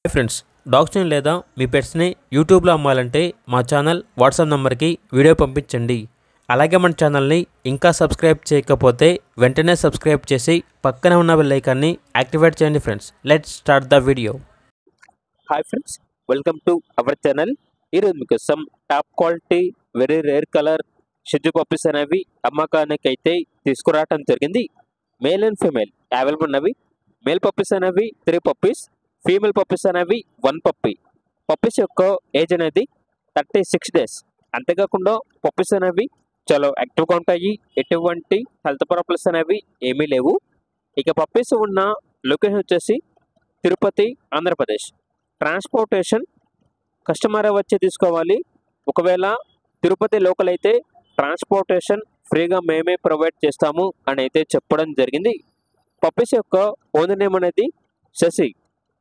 Hi friends, డాగ్స్ని లేదా మీ పెట్స్ని యూట్యూబ్లో అమ్మాలంటే మా ఛానల్ వాట్సాప్ నెంబర్కి వీడియో పంపించండి. అలాగే మన ఛానల్ని ఇంకా సబ్స్క్రైబ్ చేయకపోతే వెంటనే సబ్స్క్రైబ్ చేసి పక్కనే ఉన్న బెల్ ఐకాన్ని యాక్టివేట్ చేయండి. Friends, let's start the video. Hi friends, welcome to our channel. ఈరోజు మీకోసం top quality very rare colour షిజు పప్పీస్ అనేవి అమ్మకానికి అయితే తీసుకురావడం జరిగింది. మేల్ అండ్ ఫీమేల్ అవైలబుల్ ఉన్నవి. మేల్ పప్పీస్ అనేవి 3 పప్పీస్, ఫీమేల్ పప్పీస్ అనేవి 1 పప్పీ. పప్పీస్ యొక్క ఏజ్ అనేది 36 డేస్. అంతేకాకుండా పప్పీస్ అనేవి చాలా యాక్టివ్గా ఉంటాయి. ఎటువంటి హెల్త్ ప్రాబ్లమ్స్ అనేవి ఏమీ లేవు. ఇక పప్పీస్ ఉన్న లొకేషన్ వచ్చేసి తిరుపతి, ఆంధ్రప్రదేశ్. ట్రాన్స్పోర్టేషన్ కస్టమర్ వచ్చి తీసుకోవాలి. ఒకవేళ తిరుపతి లోకల్ అయితే ట్రాన్స్పోర్టేషన్ ఫ్రీగా మేమే ప్రొవైడ్ చేస్తాము అని అయితే చెప్పడం జరిగింది. పప్పీస్ యొక్క ఓనర్ నేమ్ అనేది శశి.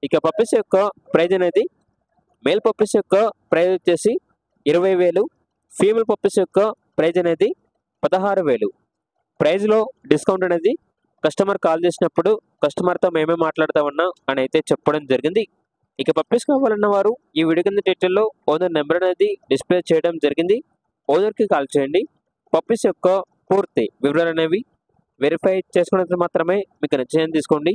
ఇక పప్పీస్ యొక్క ప్రైజ్ అనేది మేల్ పప్పీస్ యొక్క ప్రైజ్ వచ్చేసి 20,000, ఫీమేల్ పప్పీస్ యొక్క ప్రైజ్ అనేది 16,000. ప్రైజ్లో డిస్కౌంట్ అనేది కస్టమర్ కాల్ చేసినప్పుడు కస్టమర్తో మేమే మాట్లాడతామన్నా అని అయితే చెప్పడం జరిగింది. ఇక పప్పీస్ కావాలన్న వారు ఈ వీడియో కింద డీటెయిల్లో ఓనర్ నెంబర్ అనేది డిస్ప్లే చేయడం జరిగింది. ఓనర్కి కాల్ చేయండి. పప్పీస్ యొక్క పూర్తి వివరాలు అనేవి వెరిఫై చేసుకున్నందుకు మాత్రమే మీకు నచ్చిన తీసుకోండి.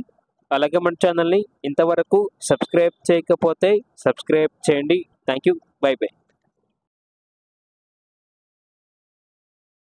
అలాగే మన ఛానల్ని ఇంతవరకు సబ్స్క్రైబ్ చేయకపోతే సబ్స్క్రైబ్ చేయండి. Thank you. By by.